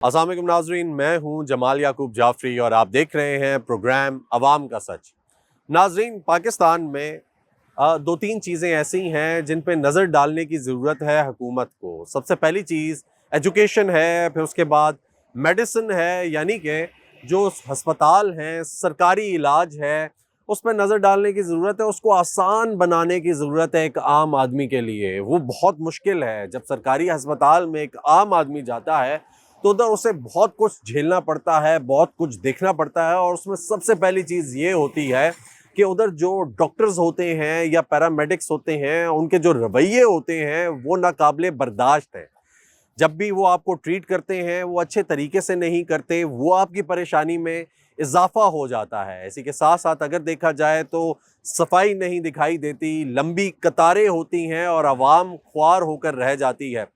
अस्सलाम वालेकुम नाजरीन, मैं हूं जमाल याकूब जाफरी और आप देख रहे हैं प्रोग्राम अवाम का सच। नाजरीन, पाकिस्तान में दो तीन चीज़ें ऐसी हैं जिन पे नज़र डालने की ज़रूरत है हुकूमत को। सबसे पहली चीज़ एजुकेशन है, फिर उसके बाद मेडिसिन है, यानी कि जो हस्पताल हैं, सरकारी इलाज है, उस पर नज़र डालने की ज़रूरत है। उसको आसान बनाने की ज़रूरत है एक आम आदमी के लिए। वो बहुत मुश्किल है जब सरकारी अस्पताल में एक आम आदमी जाता है तो उधर उसे बहुत कुछ झेलना पड़ता है, बहुत कुछ देखना पड़ता है। और उसमें सबसे पहली चीज़ ये होती है कि उधर जो डॉक्टर्स होते हैं या पैरामेडिक्स होते हैं, उनके जो रवैये होते हैं वो नाकाबिले बर्दाश्त हैं। जब भी वो आपको ट्रीट करते हैं वो अच्छे तरीके से नहीं करते, वो आपकी परेशानी में इजाफा हो जाता है। इसी के साथ साथ अगर देखा जाए तो सफाई नहीं दिखाई देती, लंबी कतारें होती हैं और आवाम ख्वार होकर रह जाती है।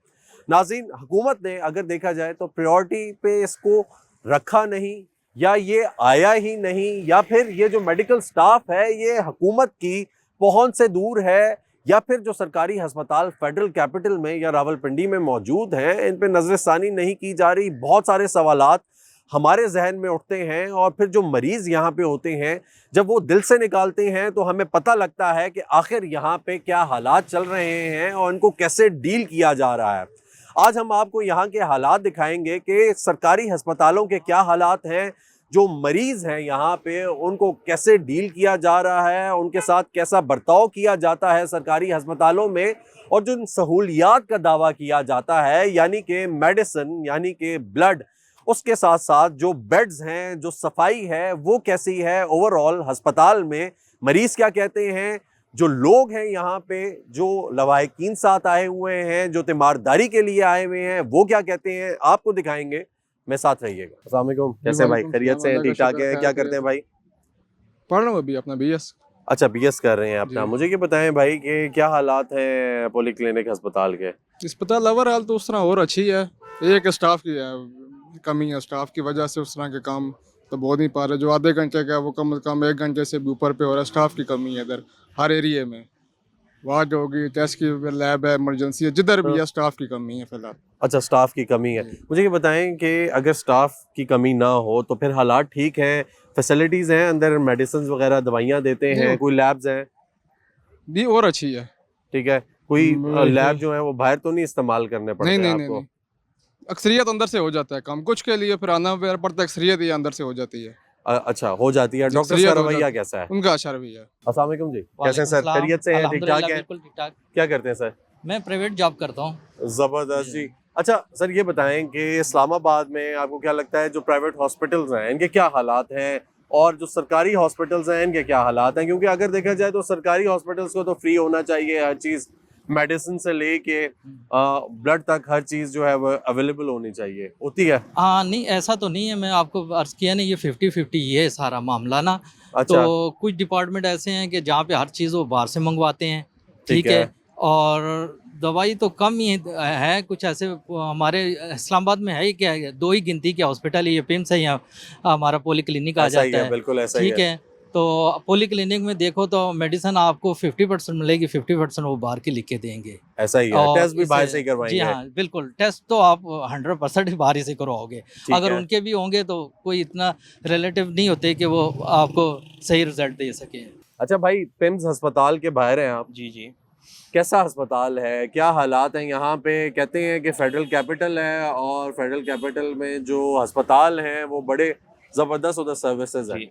नाज़रीन, हुकूमत ने अगर देखा जाए तो प्रायोरिटी पे इसको रखा नहीं, या ये आया ही नहीं, या फिर ये जो मेडिकल स्टाफ है ये हुकूमत की पहुंच से दूर है, या फिर जो सरकारी अस्पताल फेडरल कैपिटल में या रावलपिंडी में मौजूद हैं इन पे नज़रसानी नहीं की जा रही। बहुत सारे सवालात हमारे जहन में उठते हैं और फिर जो मरीज़ यहाँ पे होते हैं जब वो दिल से निकालते हैं तो हमें पता लगता है कि आखिर यहाँ पे क्या हालात चल रहे हैं और इनको कैसे डील किया जा रहा है। आज हम आपको यहाँ के हालात दिखाएंगे कि सरकारी अस्पतालों के क्या हालात हैं, जो मरीज़ हैं यहाँ पे उनको कैसे डील किया जा रहा है, उनके साथ कैसा बर्ताव किया जाता है सरकारी अस्पतालों में, और जिन सहूलियात का दावा किया जाता है यानी कि मेडिसिन, यानी कि ब्लड, उसके साथ साथ जो बेड्स हैं, जो सफाई है वो कैसी है ओवरऑल अस्पताल में, मरीज़ क्या कहते हैं, जो लोग हैं यहाँ पे, जो लवाहिकीन साथ आए हुए हैं, जो तीमारदारी के लिए आए हुए हैं, वो क्या कहते हैं, आपको दिखाएंगे। मैं साथ रहिएगा। अस्सलाम वालेकुम, कैसे हैं भाई? खैरियत से हैं? ठीक ठाक है? क्या करते हैं भाई? पढ़ रहा हूँ अभी अपना बीएस। अच्छा, बीएस कर रहे हैं अपना। जी। मुझे ये बताएं भाई कि क्या हालात हैं पॉली क्लिनिक अस्पताल के? अस्पताल ओवरऑल तो उस तरह और अच्छी है, एक स्टाफ की है कमी है, स्टाफ की वजह से उस तरह के काम तो बहुत नहीं पा रहे। जो आधे घंटे का है वो कम से कम 1 घंटे से भी ऊपर पे हो रहा है। स्टाफ की कमी है इधर हर एरिया में, वार्ड होगी, टेस्ट की लैब है, इमरजेंसी है, जिधर भी है स्टाफ की कमी है फिलहाल। अच्छा, स्टाफ की कमी है। मुझे ये बताएं कि अगर स्टाफ की कमी ना हो तो फिर हालात ठीक हैं, फैसिलिटीज़ हैं अंदर, मेडिसिन वगैरह, दवाइयाँ देते हैं, कोई लैब्स हैं? भी और अच्छी है। ठीक है, कोई लैब जो है वो बाहर तो नहीं इस्तेमाल करने पड़ते नहीं हैं नहीं नहीं आपको? नहीं, अक्सरियत अंदर से हो जाता है काम, कुछ के लिए फिर आना पड़ता है, अक्सरियत ये अंदर से हो जाती है। अच्छा, हो जाती है। डॉक्टर्स का अक्सरियत हो रवैया जाती कैसा है? उनका अच्छा रवैया है। अस्सलाम वालेकुम जी, कैसे हैं सर? वालेकुम खैरियत से हैं? ठीक ठाक अल्हम्दुलिल्लाह हैं? बिल्कुल ठीक ठाक। क्या करते हैं सर? मैं प्राइवेट जॉब करता हूँ। ज़बरदस्त जी। अच्छा सर, ये बताएं कि इस्लामाबाद में आपको क्या लगता है जो प्राइवेट हॉस्पिटल्स हैं इनके क्या हालात हैं, और जो सरकारी हॉस्पिटल्स हैं इनके क्या हालात हैं? क्योंकि अगर देखा जाए तो सरकारी हॉस्पिटल्स को तो फ्री होना चाहिए हर चीज़, मेडिसिन से लेके ब्लड तक हर चीज़ जो है वो अवेलेबल होनी चाहिए, होती है? हाँ नहीं, ऐसा तो नहीं है, मैं आपको अर्ज़ किया ना, ये 50-50 ये है सारा मामला ना। अच्छा। तो कुछ डिपार्टमेंट ऐसे हैं कि जहाँ पे हर चीज़ वो बाहर से मंगवाते हैं, ठीक ठीक है। है। और दवाई तो कम ही है, कुछ ऐसे हमारे इस्लामाबाद में है ही क्या है, 2 ही गिनती के हॉस्पिटल है, ये पिम्स है, यहाँ हमारा पॉली क्लिनिक आ ऐसा ही जाता है, है, बिल्कुल ऐसा ही ठीक है। है। तो पॉली क्लिनिक में देखो तो मेडिसिन आपको 50% मिलेगी, 50% वो बाहर की लिख के देंगे। ऐसा ही है, और टेस्ट भी बाहर इसे से ही जी करवाएंगे। हाँ, बिल्कुल, टेस्ट तो आप 100% ही बाहर ही से करवाओगे। ठीक अगर है। उनके भी होंगे तो कोई इतना रिलेटिव नहीं होते कि वो आपको सही रिजल्ट दे सके। अच्छा भाई, पिम्स अस्पताल के बाहर हैं आप, जी, जी। कैसा अस्पताल है, क्या हालात हैं यहाँ पे? कहते हैं कि फेडरल कैपिटल है और फेडरल कैपिटल में जो अस्पताल हैं वो बड़े ज़बरदस्त उधर सर्विसेज हैं। जी।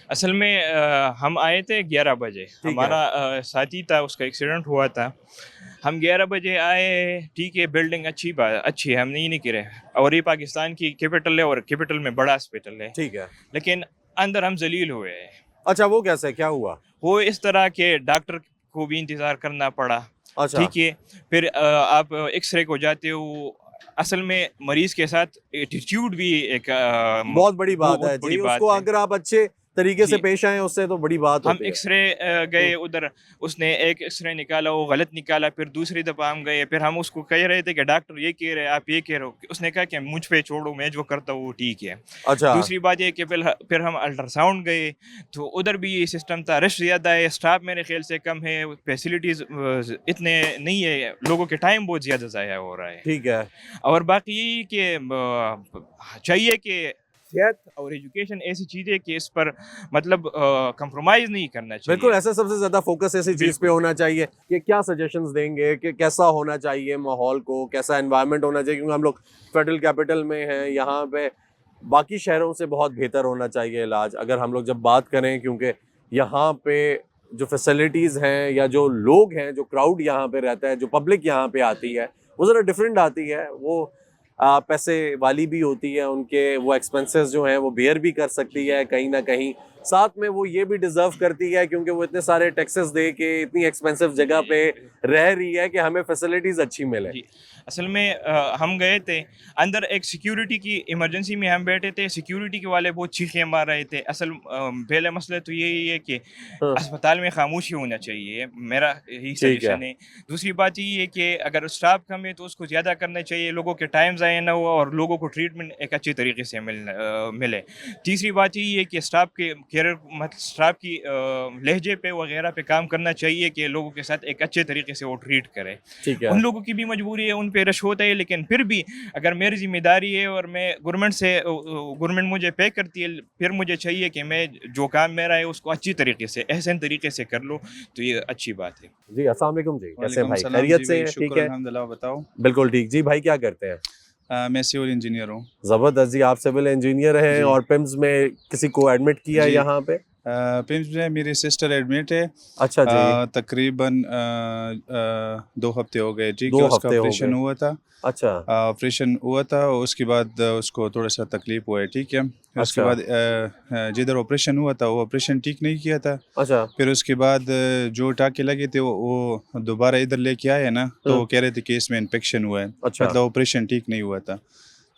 असल में हम आए थे 11 बजे, हमारा साथी था, उसका एक्सीडेंट हुआ था। हम 11 बजे आए, ठीक है, बिल्डिंग अच्छी है, हम नहीं कह रहे, और ये पाकिस्तान की कैपिटल है और कैपिटल में बड़ा हॉस्पिटल है, ठीक है। लेकिन अंदर हम जलील हुए हैं। अच्छा, वो कैसे, क्या हुआ? वो इस तरह के डॉक्टर को भी इंतज़ार करना पड़ा, अच्छा। ठीक है। फिर आप एक्सरे को जाते हो, असल में मरीज़ के साथ एटीट्यूड भी एक बहुत बड़ी बात है बहुत बड़ी जी, बात उसको है। अगर आप अच्छे तरीके से जी। पेश आए उससे तो बड़ी बात हम होती है। एक्सरे गए उधर, उसने एक एक्सरे निकाला, वो गलत निकाला, फिर दूसरी दफ़ा हम गए, फिर हम उसको कह रहे थे कि डॉक्टर ये कह रहे हैं, आप ये कह रहे हो। उसने कहा कि मुझ पे छोड़ो, मैं जो करता हूँ वो ठीक है। अच्छा, दूसरी बात ये कि फिर हम अल्ट्रासाउंड गए, तो उधर भी ये सिस्टम था, रश ज़्यादा है, स्टाफ मेरे ख्याल से कम है, फैसिलिटीज़ इतने नहीं है, लोगों के टाइम बहुत ज़्यादा ज़ाया हो रहा है। ठीक है। और बाकी यही कि चाहिए कि सेहत और एजुकेशन ऐसी चीज़ है कि इस पर मतलब कंप्रोमाइज़ नहीं करना बिल्कुल, चाहिए। ऐसा सबसे ज़्यादा फ़ोकस ऐसी चीज़ पे बिल्कुल। होना चाहिए कि क्या सजेशंस देंगे कि कैसा होना चाहिए माहौल को, कैसा एनवायरनमेंट होना चाहिए, क्योंकि हम लोग फेडरल कैपिटल में हैं, यहाँ पे बाकी शहरों से बहुत बेहतर होना चाहिए इलाज। अगर हम लोग जब बात करें, क्योंकि यहाँ पे जो फैसिलिटीज़ हैं या जो लोग हैं, जो क्राउड यहाँ पे रहता है, जो पब्लिक यहाँ पे आती है, वो ज़रा डिफरेंट आती है। वो पैसे वाली भी होती है, उनके वो एक्सपेंसेस जो हैं वो बेयर भी कर सकती है कहीं ना कहीं। साथ में वो ये भी डिजर्व करती है क्योंकि वो इतने सारे टैक्सेस दे के इतनी एक्सपेंसिव जगह पे रह रही है कि हमें फैसिलिटीज़ अच्छी मिले। जी, असल में हम गए थे अंदर, एक सिक्योरिटी की इमरजेंसी में हम बैठे थे, सिक्योरिटी के वाले बहुत चीखें मार रहे थे। असल पहले मसला तो यही है कि हाँ, अस्पताल में खामोशी होना चाहिए, मेरा यही ठीक है। सजेशन है। दूसरी बात ये है कि अगर स्टाफ कम है तो उसको ज़्यादा करना चाहिए, लोगों के टाइम ज़ाया ना हुआ और लोगों को ट्रीटमेंट एक अच्छी तरीके से मिले। तीसरी बात यही है कि स्टाफ के केयर मतलब स्टाफ की लहजे पे वगैरह पे काम करना चाहिए कि लोगों के साथ एक अच्छे तरीके से वो ट्रीट करे। ठीक है। उन लोगों की भी मजबूरी है, उन पे रश होता है, लेकिन फिर भी अगर मेरी ज़िम्मेदारी है और मैं गवर्नमेंट मुझे पे करती है, फिर मुझे चाहिए कि मैं जो काम मेरा है उसको अच्छी तरीके से, एहसन तरीके से कर लूँ, तो ये अच्छी बात है। जी, अस्सलाम वालेकुम जी, कैसे हैं वालेकुम भाई? सलाम खैरियत जी से भाई, हैं? ठीक शुक्र है, अल्हम्दुलिल्लाह। बताओ। बिल्कुल ठीक। जी भाई, क्या करते हैं? मैं सिविल इंजीनियर हूँ ज़बरदस्त जी, आप सिविल इंजीनियर हैं जी और पिम्स में किसी को एडमिट किया है जी। यहाँ पे? पिम्स में मेरी सिस्टर एडमिट है। अच्छा जी, तकरीबन 2 हफ्ते हो गए जी कि 2 उसका हफ्ते हो ऑपरेशन गए। हुआ था। अच्छा, ऑपरेशन हुआ था, उसके बाद उसको थोड़ा सा तकलीफ हुआ है, ठीक है। फिर उसके अच्छा, बाद जिधर ऑपरेशन हुआ था वो ऑपरेशन ठीक नहीं किया था। अच्छा। फिर उसके बाद जो टाँके लगे थे वो दोबारा इधर लेके आए ना, तो हुँ, वो कह रहे थे कि इसमें इन्फेक्शन हुआ है, अच्छा, मतलब ऑपरेशन ठीक नहीं हुआ था।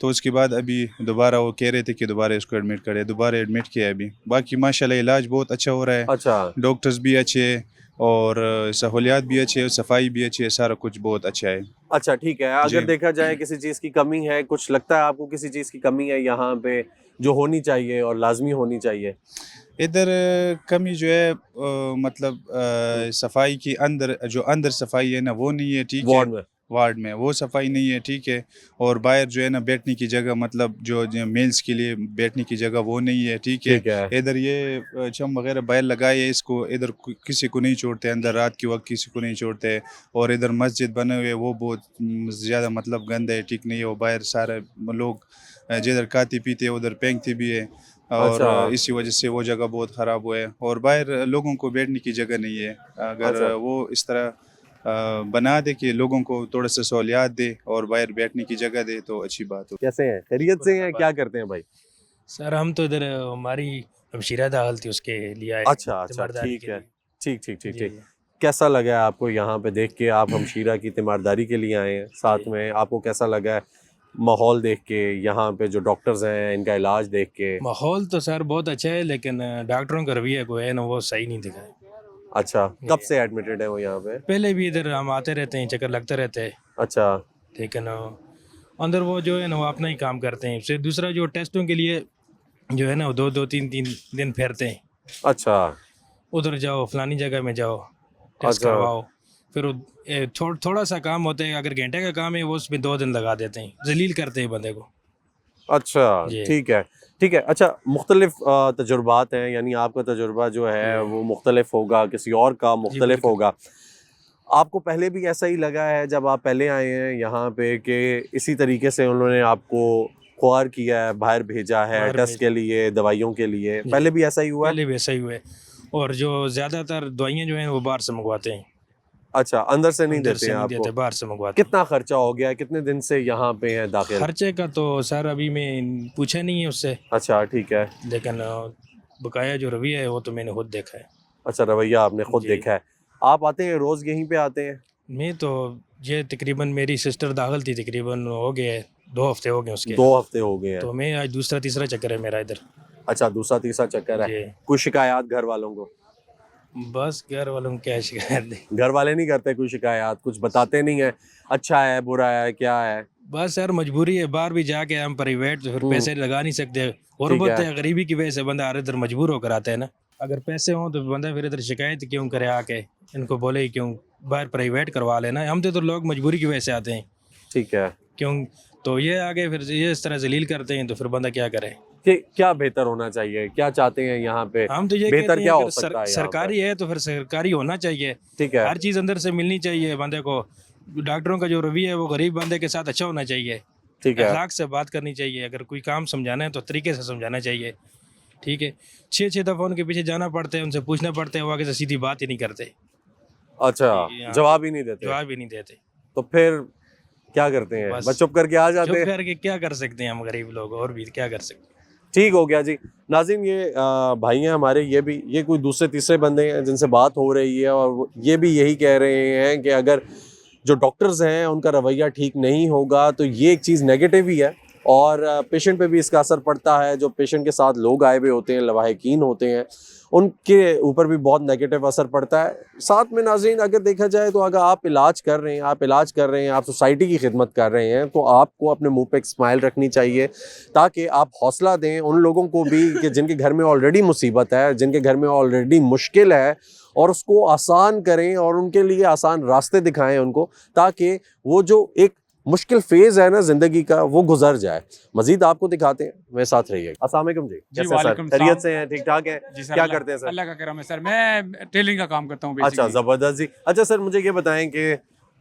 तो उसके बाद अभी दोबारा वो कह रहे थे कि दोबारा इसको एडमिट करें, दोबारा एडमिट किया है अभी। बाकी माशाल्लाह इलाज बहुत अच्छा हो रहा है, अच्छा, डॉक्टर्स भी अच्छे हैं और सहूलियात भी अच्छी है, सफाई भी अच्छी है, सारा कुछ बहुत अच्छा है। अच्छा ठीक है। अगर जी। देखा जाए किसी चीज़ की कमी है, कुछ लगता है आपको किसी चीज़ की कमी है यहाँ पे जो होनी चाहिए और लाज़मी होनी चाहिए? इधर कमी जो है मतलब हुँ, सफाई की अंदर जो अंदर सफाई है ना वो नहीं है, ठीक है। वार्ड में? वार्ड में वो सफाई नहीं है, ठीक है। और बाहर जो है ना बैठने की जगह, मतलब जो मेल्स के लिए बैठने की जगह वो नहीं है, ठीक है। ठीक है। इधर ये चम वगैरह बाहर लगाए है, इसको इधर किसी को नहीं छोड़ते, अंदर रात के वक्त किसी को नहीं छोड़ते। और इधर मस्जिद बने हुए वो बहुत ज़्यादा मतलब गंदा है, ठीक नहीं है। वो बाहर सारे लोग जिधर खाते पीते उधर फेंकते भी है और अच्छा, इसी वजह से वो जगह बहुत ख़राब हुआ है। और बाहर लोगों को बैठने की जगह नहीं है। अगर अच्छा। वो इस तरह बना दे कि लोगों को थोड़ा सा सहूलियात दे और बाहर बैठने की जगह दे तो अच्छी बात हो। कैसे हैं? खैरियत से हैं? क्या करते हैं भाई? सर हम तो इधर हमारी हमशीरा दाखिल थी, उसके लिए आए अच्छा, अच्छा, तीमारदारी ठीक के है। लिए। ठीक, ठीक, ठीक, जी ठीक। जी कैसा लगा है आपको यहाँ पे देख के? आप हमशीरा की तीमारदारी के लिए आए हैं, साथ जी। में आपको कैसा लगा है माहौल देख के, यहाँ पे जो डॉक्टर्स हैं, इनका इलाज देख के? माहौल तो सर बहुत अच्छा है, लेकिन डॉक्टरों का रवैया को है ना वो सही नहीं दिखा है। अच्छा, कब से एडमिटेड है वो यहाँ पे? पहले भी इधर हम आते रहते हैं, चक्कर लगते रहते हैं, अच्छा, लेकिन अंदर वो जो है ना वो अपना ही काम करते हैं। फिर दूसरा जो टेस्टों के लिए जो है ना वो दो दो तीन तीन दिन फेरते हैं, अच्छा, उधर जाओ फलानी जगह में जाओ टेस्ट अच्छा, करवाओ। फिर वो थोड़ा सा काम होता है, अगर घंटे का काम है वो उसमें 2 दिन लगा देते हैं, जलील करते हैं बंदे को। अच्छा, जी ठीक है, ठीक है। अच्छा, मुख्तलिफ तजुर्बात हैं, यानी आपका तजुर्बा जो है वो मुख्तलिफ होगा, किसी और का जी मुख्तलिफ बिल्कुल। होगा। आपको पहले भी ऐसा ही लगा है जब आप पहले आए हैं यहाँ पे कि इसी तरीके से उन्होंने आपको ख्वार किया है, बाहर भेजा है बाहर टेस्ट भेज के लिए, दवाइयों के लिए? जी पहले भी ऐसा ही हुआ है? पहले भी ऐसा ही हुआ है। और जो ज़्यादातर दवाइयाँ जो हैं वो बाहर से मंगवाते हैं, अच्छा, अंदर से नहीं अंदर देते से हैं नहीं आपको? देते, बाहर से मंगवाते हैं। कितना खर्चा हो गया है? कितने दिन से यहाँ पे हैं दाखिल? खर्चे का तो सर अभी मैं पूछा नहीं है उससे, अच्छा, ठीक है। लेकिन बकाया जो रवैया है वो तो मैंने खुद देखा है। अच्छा, रवैया आपने खुद जी देखा है। आप आते हैं रोज़ यहीं पे आते हैं? मैं तो ये तकरीबन मेरी सिस्टर दाखिल थी, तकरीबन हो गए 2 हफ्ते हो गए उसके, 2 हफ्ते हो गए हैं। तो मैं आज दूसरा तीसरा चक्कर है मेरा इधर। अच्छा, दूसरा तीसरा चक्कर है। जी। कोई शिकायत घर वालों को? बस घर वालों को क्या शिकायत दी। घर वाले नहीं करते कोई शिकायत, कुछ बताते नहीं है अच्छा है बुरा है क्या है? बस यार मजबूरी है, बाहर भी जाके हम प्राइवेट तो फिर पैसे लगा नहीं सकते। ठीक गुर्बत है। है, गरीबी की वजह से बंदा हर इधर मजबूर होकर आता है ना। अगर पैसे हों तो बंदा फिर इधर शिकायत क्यों करे आके, इनको बोले ही क्यों, बाहर प्राइवेट करवा लेना। हम तो लोग मजबूरी की वजह से आते हैं ठीक है क्यों, तो ये आगे फिर ये इस तरह जलील करते हैं तो फिर बंदा क्या करे। कि क्या बेहतर होना चाहिए, क्या चाहते हैं यहाँ पे? हम तो ये बेहतर कहते हैं क्या हो अगर सकता है यहाँ पे? सरकारी है तो फिर सरकारी होना चाहिए। ठीक है। हर चीज़ अंदर से मिलनी चाहिए बंदे को। डॉक्टरों का जो रवैया है वो गरीब बंदे के साथ अच्छा होना चाहिए। ठीक है। अखलाक से बात करनी चाहिए। अगर कोई काम समझाना है तो तरीके से समझाना चाहिए। ठीक है, 6-6 दफ़ा उनके पीछे जाना पड़ता है, उनसे पूछना पड़ता है, वो आगे से सीधी बात ही नहीं करते, अच्छा, हाँ। जवाब ही नहीं देते? जवाब ही नहीं देते। तो फिर क्या करते हैं? बस बस चुप करके आ जाते चुप हैं? करके क्या कर सकते हैं हम गरीब लोग, और भी क्या कर सकते हैं। ठीक हो गया जी। नाज़रीन, ये भाई हैं हमारे, ये कोई दूसरे तीसरे बंदे हैं जिनसे बात हो रही है और ये भी यही कह रहे हैं कि अगर जो डॉक्टर्स हैं उनका रवैया ठीक नहीं होगा तो ये एक चीज़ नेगेटिव ही है और पेशेंट पे भी इसका असर पड़ता है। जो पेशेंट के साथ लोग आए हुए होते हैं, लवाहिकीन होते हैं, उनके ऊपर भी बहुत नेगेटिव असर पड़ता है। साथ में नाज़रीन अगर देखा जाए तो अगर आप इलाज कर रहे हैं, आप सोसाइटी की खिदमत कर रहे हैं तो आपको अपने मुंह पे एक स्माइल रखनी चाहिए ताकि आप हौसला दें उन लोगों को भी कि जिनके घर में ऑलरेडी मुसीबत है, जिनके घर में ऑलरेडी मुश्किल है, और उसको आसान करें और उनके लिए आसान रास्ते दिखाएं उनको, ताकि वो जो एक मुश्किल फेज है ना जिंदगी का वो गुजर जाए। मजीद आपको दिखाते हैं, मेरे साथ रहिए। अस्सलाम वालेकुम जी, कैसे हैं सर? वालेकुम खैरियत सलाम। से हैं? ठीक ठाक हैं? जी सर, क्या अल्लाह- करते हैं सर? अल्लाह का करम है सर, मैं टेलरिंग का काम करता हूँ अच्छा, basically। जबरदस्त जी। अच्छा सर, मुझे ये बताएं कि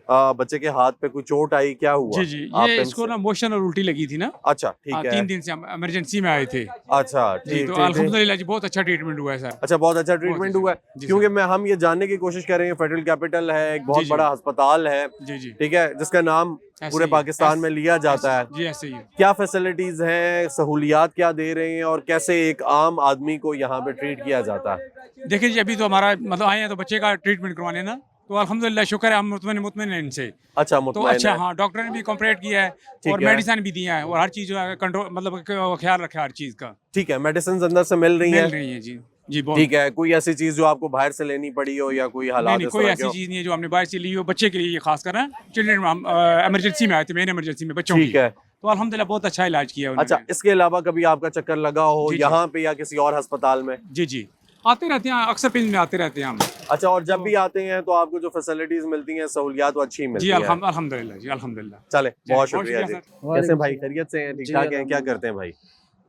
बच्चे के हाथ पे कोई चोट आई, क्या हुआ? जी जी, आप ये पे इसको से- ना मोशन और उल्टी लगी थी ना। अच्छा, ठीक है। 3 दिन से हम इमरजेंसी में आए थे। अच्छा, जी, ठीक तो ठीक ठीक। अल्हम्दुलिल्लाह जी बहुत अच्छा ट्रीटमेंट हुआ है सर। अच्छा, बहुत अच्छा ट्रीटमेंट अच्छा। हुआ है, जी क्योंकि सर। हम ये जानने की कोशिश कर रहे हैं, फेडरल कैपिटल है, एक बहुत जी। बड़ा अस्पताल है, जी जी, ठीक है, जिसका नाम ऐसे पूरे ही है। पाकिस्तान में लिया जाता है। जी ऐसे ही है। क्या फैसिलिटीज हैं, सहूलियात क्या दे रहे हैं और कैसे एक आम आदमी को यहाँ पे ट्रीट किया जाता है? देखिए जी, अभी तो हमारा मतलब आए हैं तो बच्चे का ट्रीटमेंट करवाने ना, तो अल्हम्दुलिल्लाह शुक्र है, हम मुतमईन हैं इनसे। अच्छा, तो मुतमईन अच्छा, है। हाँ, डॉक्टर ने भी कॉपरेट किया है और है। मेडिसिन भी दिया है और हर चीज़ जो है कंट्रोल, मतलब ख्याल रखा है हर चीज़ का। ठीक है, मेडिसिन अंदर से मिल रही मिल है? रही है जी। जी बहुत। ठीक है, कोई ऐसी चीज जो आपको बाहर से लेनी पड़ी हो या कोई नहीं हालात नहीं, इस कोई तरह ऐसी के हो? चीज़ नहीं है जो हमने बाहर से ली हो। बच्चे के लिए ये खास कर चिल्ड्रन, हम इमरजेंसी में आए थे, मेन इमरजेंसी में बच्चों ठीक की। है। तो अल्हम्दुलिल्लाह बहुत अच्छा इलाज किया उन्होंने। अच्छा, इसके अलावा कभी आपका चक्कर लगा हो जी, जी। यहाँ पे या किसी और अस्पताल में? जी जी, आते रहते हैं, अक्सर पिंज में आते रहते हैं हम। अच्छा, और जब भी आते हैं तो आपको जो फैसिलिटीज मिलती हैं, सहूलियात, वो अच्छी मिलती जी हैं? अल्हम्दुलिल्लाह जी, अल्हम्दुलिल्लाह। चले, बहुत बहुत शुक्रिया जी। शुक्रिया कैसे भाई, खैरियत से हैं? ठीक जी, ठाक हैं? क्या अल्हम्दुलिल्लाह। करते हैं भाई?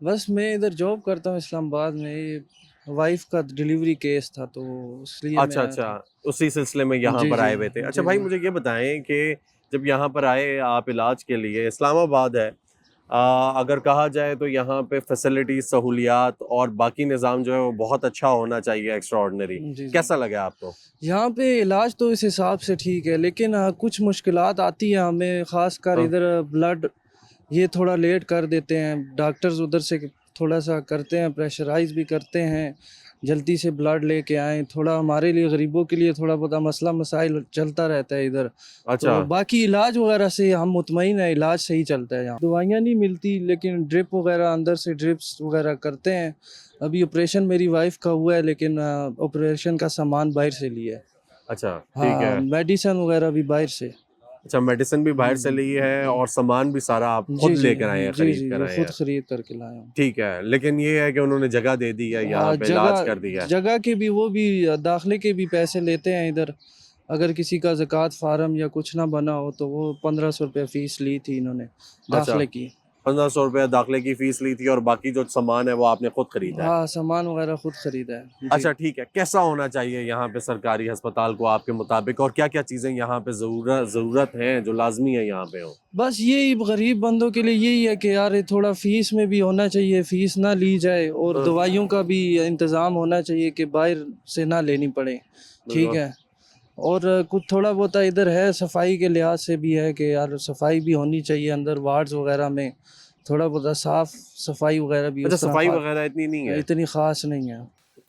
बस मैं इधर जॉब करता हूँ इस्लामाबाद में। ये वाइफ का डिलीवरी केस था तो इसलिए अच्छा मैं आया था। अच्छा, उसी सिलसिले में यहाँ जी, पर जी, आए हुए थे। अच्छा जी, भाई, जी। मुझे ये बताएं कि जब यहाँ पर आए आप इलाज के लिए, इस्लामाबाद है, अगर कहा जाए तो यहाँ पे फैसिलिटी, सहूलियात और बाकी निज़ाम जो है वो बहुत अच्छा होना चाहिए, एक्स्ट्रा ऑर्डिनरी। जी, जी। कैसा लगा आपको? यहाँ पे इलाज तो इस हिसाब से ठीक है, लेकिन कुछ मुश्किलात आती हैं हमें, ख़ासकर हाँ। इधर ब्लड ये थोड़ा लेट कर देते हैं। डॉक्टर्स उधर से थोड़ा सा करते हैं, प्रेशराइज भी करते हैं, जल्दी से ब्लड लेके आएँ। थोड़ा हमारे लिए, गरीबों के लिए थोड़ा बहुत मसला मसाइल चलता रहता है इधर। अच्छा, तो बाकी इलाज वगैरह से हम मुतमईन है, इलाज सही चलता है यहाँ। दवाइयाँ नहीं मिलती, लेकिन ड्रिप वगैरह अंदर से ड्रिप्स वगैरह करते हैं। अभी ऑपरेशन मेरी वाइफ का हुआ है, लेकिन ऑपरेशन का सामान बाहर से लिया है। अच्छा, ठीक हाँ, है। मेडिसिन वगैरह भी बाहर से। अच्छा, मेडिसिन भी बाहर से ली है और सामान भी सारा आप खुद जी जी लेकर आए हैं, जी खरीद जी, कर वो आए खुद हैं? खरीद करके लाया हूँ। ठीक है, लेकिन ये है कि उन्होंने जगह दे दी है, यहाँ हाँ, पे इलाज कर दिया है। जगह के भी, वो भी दाखिले के भी पैसे लेते हैं इधर। अगर किसी का ज़कात फार्म या कुछ ना बना हो तो वो 1500 रुपये फ़ीस ली थी इन्होंने दाखिले की। 1500 रुपये दाखिले की फीस ली थी और बाकी जो सामान है वो आपने खुद खरीदा है? हाँ, सामान वगैरह खुद खरीदा है जी। अच्छा, ठीक है। कैसा होना चाहिए यहाँ पे सरकारी अस्पताल को आपके मुताबिक, और क्या क्या चीज़ें यहाँ पे ज़रूरत हैं जो लाजमी है यहाँ पे हो? बस यही गरीब बंदों के लिए यही है कि यार थोड़ा फ़ीस में भी होना चाहिए, फ़ीस ना ली जाए, और हाँ। दवाइयों का भी इंतज़ाम होना चाहिए कि बाहर से ना लेनी पड़े। ठीक बिल्कुल। है, और कुछ थोड़ा बहुत इधर है, सफाई के लिहाज से भी है कि यार सफाई भी होनी चाहिए अंदर वार्ड्स वगैरह में, थोड़ा बहुत साफ सफाई वगैरह भी अच्छा, उतना सफाई वगैरह इतनी नहीं है? इतनी ख़ास नहीं है।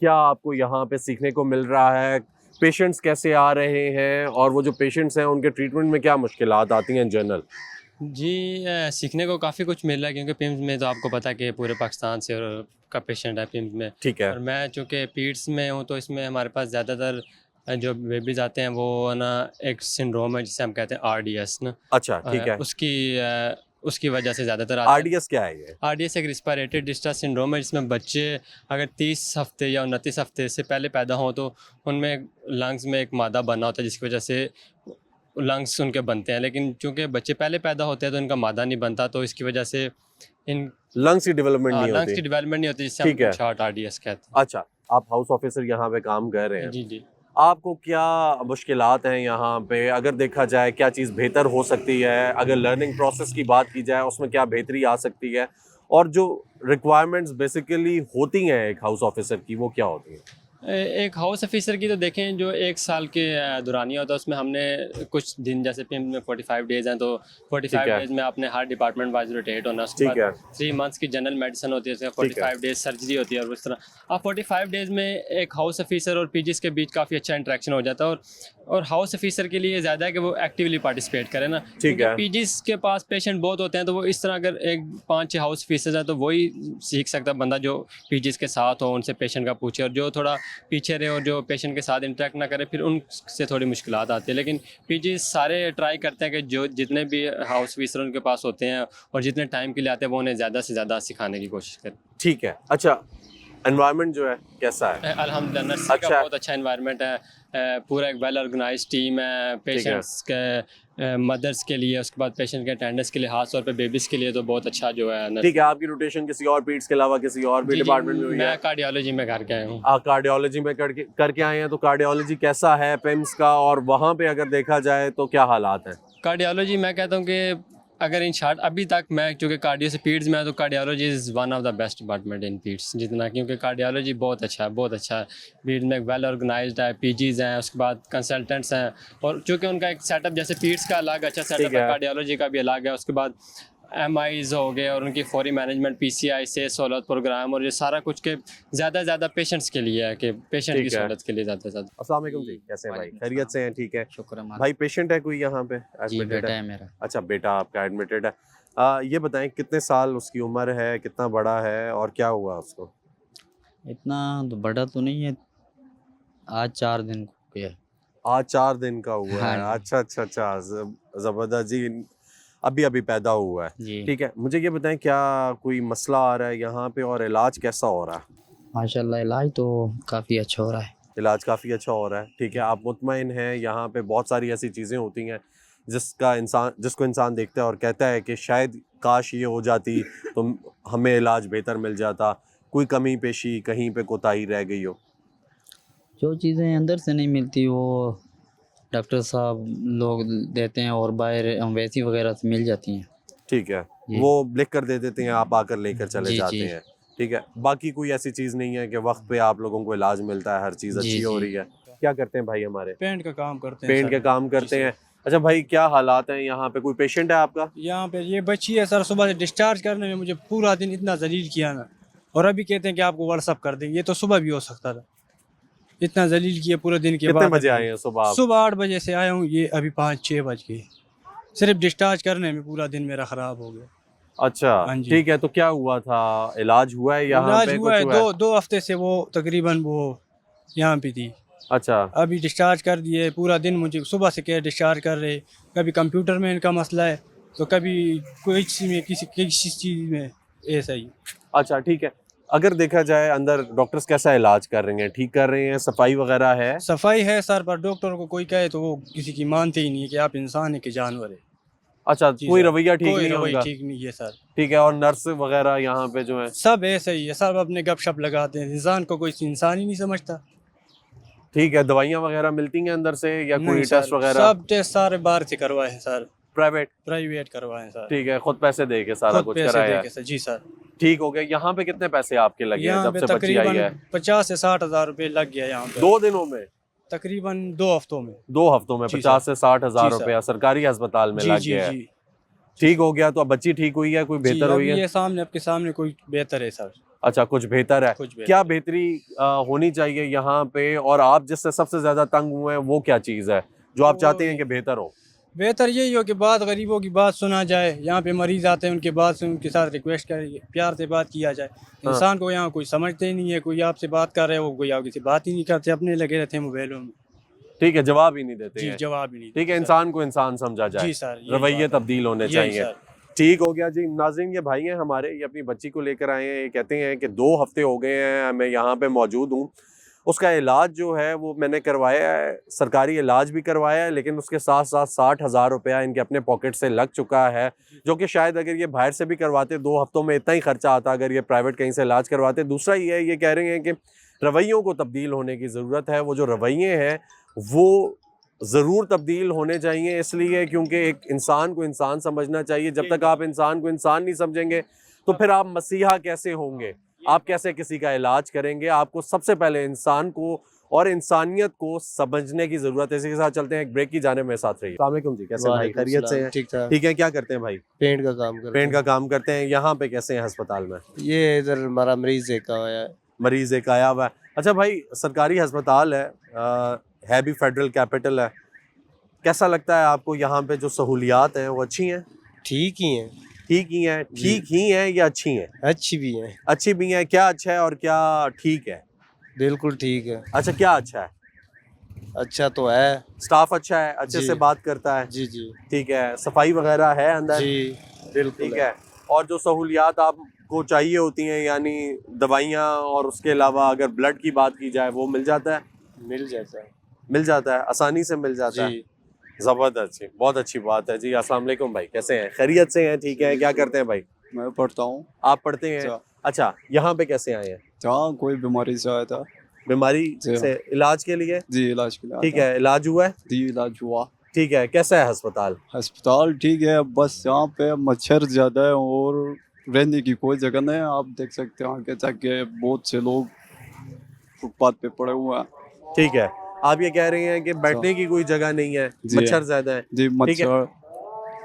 क्या आपको यहाँ पे सीखने को मिल रहा है? पेशेंट्स कैसे आ रहे हैं और वो जो पेशेंट्स हैं उनके ट्रीटमेंट में क्या मुश्किलात आती हैं जनरल? जी सीखने को काफ़ी कुछ मिल रहा है, क्योंकि पिम्स में तो आपको पता है कि पूरे पाकिस्तान से और का पेशेंट है पिम्स में। ठीक है। और मैं चूँकि पीड्स में हूँ, तो इसमें हमारे पास ज़्यादातर जो बेबीज़ आते हैं वो ना एक सिंड्रोम है जिसे हम कहते हैं आरडीएस ना। अच्छा, ठीक है। उसकी वजह से ज़्यादातर आते हैं। आरडीएस क्या है ये? आरडीएस एक रिस्पायरेटरी डिस्ट्रेस सिंड्रोम है, जिसमें बच्चे अगर 30 हफ्ते या 29 हफ्ते से पहले पैदा हों तो उनमें लंग्स में एक मादा बना होता है, जिसकी वजह से लंग्स उनके बनते हैं। लेकिन चूंकि बच्चे पहले पैदा होते हैं तो इनका मादा नहीं बनता, तो इसकी वजह से इन लंग्स की डेवलपमेंट नहीं लंग्स होती। की डेवलपमेंट नहीं होती, जिससे ठीक है। हम शॉर्ट आरडीएस कहते हैं। अच्छा, आप हाउस ऑफिसर यहाँ पे काम कर रहे हैं। जी जी। आपको क्या मुश्किलात हैं यहाँ पे? अगर देखा जाए क्या चीज़ बेहतर हो सकती है, अगर लर्निंग प्रोसेस की बात की जाए उसमें क्या बेहतरी आ सकती है, और जो रिक्वायरमेंट्स बेसिकली होती हैं एक हाउस ऑफिसर की, वो क्या होती हैं? एक हाउस ऑफिसर की तो देखें, जो 1 साल के दौरानिया होता है उसमें हमने कुछ दिन, जैसे पिम्स में 45 डेज़ हैं, तो 45 है। डेज़ में आपने हर डिपार्टमेंट वाइज रोटेट होना। उसके ठीक है। बाद 3 मंथ्स की जनरल मेडिसिन होती है, उसमें 45 डेज़ सर्जरी होती है, और उस तरह आप 45 डेज़ में एक हाउस ऑफिसर और पीजीज के बीच काफ़ी अच्छा इंटरेक्शन हो जाता है। और हाउस ऑफिसर के लिए ज़्यादा है कि वो एक्टिवली पार्टिसिपेट करें ना। ठीक है। पीजीज के पास पेशेंट बहुत होते हैं, तो वो इस तरह अगर एक 5-6 हाउस ऑफिसर हैं तो वही सीख सकता है बंदा जो पीजीज के साथ हो, उनसे पेशेंट का पूछे, और जो थोड़ा पीछे रहे और जो पेशेंट के साथ इंटरेक्ट ना करे, फिर उनसे थोड़ी मुश्किलात आती है। लेकिन पीजी सारे ट्राई करते हैं कि जो जितने भी हाउस ऑफिसर उनके पास होते हैं और जितने टाइम के लिए आते हैं, वो उन्हें ज़्यादा से ज़्यादा सिखाने की कोशिश करें। ठीक है। अच्छा, एनवायरनमेंट जो है कैसा है? अल्हम्दुलिल्लाह नर्सरी अच्छा। का बहुत अच्छा एनवायरनमेंट है। पूरा एक वेल ऑर्गेनाइज टीम है पेशेंट्स के, मदर्स के लिए, उसके बाद पेशेंट के अटेंडेंट्स के लिए, खास तौर पे बेबीज़ के लिए तो बहुत अच्छा जो है। ठीक है। आपकी रोटेशन किसी और पीड्स के अलावा किसी और भी डिपार्टमेंट में हुई है? मैं कार्डियोलॉजी में करके आया हूँ। कार्डियोलॉजी में करके आए हैं, तो कार्डियोलॉजी कैसा है पिम्स का, और वहाँ पे अगर देखा जाए तो क्या हालात हैं? कार्डियोलॉजी मैं कहता हूँ कि अगर इन शॉर्ट अभी तक मैं, चूँकि कार्डियो से पीड्स में है, तो cardiology is one of the best department in पीड्स जितना, क्योंकि कार्डियोलॉजी बहुत अच्छा है, बहुत अच्छा है। पीड्स में वेल ऑर्गेनाइज्ड है, पीजीज़ हैं, उसके बाद कंसल्टेंट्स हैं, और चूँकि उनका एक सेटअप जैसे पीड्स का अलग अच्छा सेटअप है, कार्डियोलॉजी का भी अलग है। उसके बाद एमआईज़ हो गए और उनकी फौरी मैनेजमेंट, पीसीआई से सहूलत प्रोग्राम, और ये सारा कुछ के ज़्यादा पेशेंट्स के लिए है, कि पेशेंट की सहूलत के लिए ज़्यादा से ज़्यादा। अस्सलाम वालेकुम जी, कैसे हैं भाई? खैरियत से हैं? ठीक है। शुक्र है भाई पेशेंट है कोई यहाँ पे जी, एडमिटेड बेटा है? है मेरा। अच्छा, बेटा आपका एडमिटेड है। ये बताएं कितने साल उसकी उम्र है, कितना बड़ा है, और क्या हुआ उसको? इतना तो बड़ा तो नहीं है, आज 4 दिन को गया। आज 4 दिन का हुआ है। हाँ अच्छा, जबरदस्त जी। अभी पैदा हुआ है। जी। ठीक है, मुझे ये बताएं क्या कोई मसला आ रहा है यहाँ पे, और इलाज कैसा हो रहा है? माशाल्लाह इलाज तो काफ़ी अच्छा हो रहा है। इलाज काफ़ी अच्छा हो रहा है। ठीक है, आप मुतमईन हैं? यहाँ पे बहुत सारी ऐसी चीज़ें होती हैं जिसको इंसान देखता है और कहता है कि शायद काश ये हो जाती तो हमें इलाज बेहतर मिल जाता, कोई कमी पेशी, कहीं पे कोताही रह गई हो। जो चीज़ें अंदर से नहीं मिलती वो डॉक्टर साहब लोग देते हैं, और बाहर वैसी वगैरह से मिल जाती हैं। ठीक है, जी। वो लिख कर दे देते हैं, आप आकर लेकर चले जी, जाते जी। हैं। ठीक है, बाकी कोई ऐसी चीज़ नहीं है कि वक्त पे आप लोगों को इलाज मिलता है, हर चीज़ जी, अच्छी हो जी। रही है। क्या करते हैं भाई हमारे? पेंट का काम करते हैं। पेंट के काम करते हैं। अच्छा भाई, क्या हालात हैं यहाँ पे? कोई पेशेंट है आपका? यहाँ पे ये बच्ची है सर, सुबह से डिस्चार्ज करने में मुझे पूरा दिन इतना जलील किया ना, और अभी कहते हैं कि आपको व्हाट्सअप कर देंगे। ये तो सुबह भी हो सकता था, इतना जलील किया पूरे दिन के बाद। कितने बजे आए हैं सुबह आप? सुबह 8 बजे से आया हूँ, ये अभी 5-6 बज गए। सिर्फ डिस्चार्ज करने में पूरा दिन मेरा ख़राब हो गया। अच्छा, हाँ जी। ठीक है, तो क्या हुआ था? इलाज हुआ है यहाँ इलाज पे? हुआ है, कुछ हुआ है? 2 हफ्ते से वो तकरीबन वो यहाँ पे थी। अच्छा, अभी डिस्चार्ज कर दिए। पूरा दिन मुझे सुबह से क्या डिस्चार्ज कर रहे, कभी कंप्यूटर में इनका मसला है, तो कभी कोई चीज़ में किसी चीज़ में ऐसा ही। अच्छा, ठीक है। अगर देखा जाए अंदर डॉक्टर्स कैसा इलाज कर रहे हैं, ठीक कर रहे हैं, सफाई वगैरह है? सफाई है सर, पर डॉक्टर को कोई कहे तो वो किसी की मानते ही नहीं है कि आप इंसान है कि जानवर है। अच्छा, कोई सर, रवैया ठीक कोई नहीं रवैया होगा? ठीक नहीं है सर। ठीक है, और नर्स वगैरह यहाँ पे जो है? सब ऐसे ही है, सब अपने गपशप लगाते हैं, इंसान को कोई इंसान ही नहीं समझता। ठीक है, दवाइयाँ वगैरह मिलती हैं अंदर से, या कोई नहीं टेस्ट सर, वगैरह? सब टेस्ट सारे बाहर से करवाए हैं सर, प्राइवेट करवाए हैं सर। ठीक है, खुद पैसे दे के सारा खुद कुछ पैसे कराया दे है? के सर। जी सर। ठीक हो गया। यहाँ पे कितने पैसे आपके लगे हैं यहाँ जब पे से बच्ची आई तकरीबन है? 50 से 60 हज़ार रुपये लग गया यहाँ पे। 2 दिनों में? तकरीबन 2 हफ्तों में। 2 हफ्तों में जी 50 से 60 हजार जी सर। रुपया सरकारी अस्पताल में जी लग जी गया है। जी ठीक हो गया, तो अब बच्ची ठीक हुई है? कोई जी, बेहतर हुई अभी है? ये सामने आपके सामने कोई बेहतर है सर। अच्छा, कुछ बेहतर है। कुछ बेहतर। क्या बेहतरी होनी चाहिए यहाँ पे, और आप जिससे सबसे ज्यादा तंग हुए हैं वो क्या चीज़ है जो आप वो चाहते हैं कि बेहतर हो? बेहतर यही हो कि बात गरीबों की बात सुना जाए। यहाँ पे मरीज आते हैं, उनके बात से उनके साथ रिक्वेस्ट कर प्यार से बात किया जाए। इंसान को यहाँ कोई समझते ही नहीं है, कोई आपसे बात कर रहे हो, कोई आपसे से बात ही नहीं करते, अपने लगे रहते हैं मोबाइलों में। ठीक है, जवाब ही नहीं देते जी हैं। जवाब ही नहीं ठीक है, देते, इंसान को इंसान समझा जाए, जी सर, यही रवैये बात है। तब्दील होने यही चाहिए। सर। ठीक हो गया जी। नाज़रीन, ये भाई हैं हमारे, ये अपनी बच्ची को लेकर आए हैं। ये कहते हैं कि 2 हफ्ते हो गए हैं मैं यहाँ पे मौजूद हूँ। उसका इलाज जो है वो मैंने करवाया है, सरकारी इलाज भी करवाया है, लेकिन उसके साथ साथ 60,000 रुपया इनके अपने पॉकेट से लग चुका है, जो कि शायद अगर ये बाहर से भी करवाते 2 हफ्तों में इतना ही खर्चा आता अगर ये प्राइवेट कहीं से इलाज करवाते। दूसरा ये कह रहे हैं कि रवैयों को तब्दील होने की ज़रूरत है। वो जो रवैये हैं वो ज़रूर तब्दील होने चाहिए, इसलिए क्योंकि एक इंसान को इंसान समझना चाहिए। जब तक आप इंसान को इंसान नहीं समझेंगे तो फिर आप मसीहा कैसे होंगे, आप कैसे किसी का इलाज करेंगे। आपको सबसे पहले इंसान को और इंसानियत को समझने की ज़रूरत है। इसी के साथ चलते हैं एक ब्रेक की जाने में, साथ रहिए। अस्सलाम वालेकुम जी, कैसे हैं भाई? खैरियत से हैं? ठीक है। क्या करते हैं भाई? पेंट का काम करते पेंट का काम करते हैं। यहाँ पे कैसे हैं अस्पताल में? हैं। ये इधर हमारा मरीज एक आया है। मरीज एक आया हुआ है। अच्छा भाई, सरकारी अस्पताल है भी फेडरल कैपिटल है, कैसा लगता है आपको यहाँ पे जो सहूलियात हैं वो अच्छी हैं? ठीक ही है। ठीक ही हैं? ठीक ही हैं या अच्छी हैं? अच्छी भी है। अच्छी भी हैं। क्या अच्छा है और क्या ठीक है? बिल्कुल ठीक है। अच्छा, क्या अच्छा है? अच्छा तो है। स्टाफ अच्छा है, अच्छे जी। से बात करता है? जी जी ठीक है। सफाई वगैरह है अंदर? जी बिल्कुल ठीक है। और जो सहूलियात आपको चाहिए होती हैं, यानी दवाइयाँ और उसके अलावा अगर ब्लड की बात की जाए वो मिल जाता है? मिल जाता है। मिल जाता है, आसानी से मिल जाता है। ज़बरदस्त जी, बहुत अच्छी बात है जी। अस्सलाम वालेकुम भाई, कैसे हैं? खैरियत से हैं? ठीक है। क्या करते हैं भाई? मैं पढ़ता हूँ। आप पढ़ते हैं? अच्छा, यहाँ पे कैसे आए हैं? जहाँ कोई बीमारी से आया था। बीमारी से इलाज के लिए? जी, इलाज के लिए। ठीक है। इलाज हुआ है? जी, इलाज हुआ। ठीक है। कैसा है अस्पताल? अस्पताल ठीक है, बस यहाँ पे मच्छर ज़्यादा है और रहने की कोई जगह नहीं है। आप देख सकते हैं आगे जाके बहुत से लोग फुटपाथ पे पड़े हुए हैं। ठीक है। आप ये कह रहे हैं कि बैठने की कोई जगह नहीं है, मच्छर ज्यादा है? जी, मच्छर,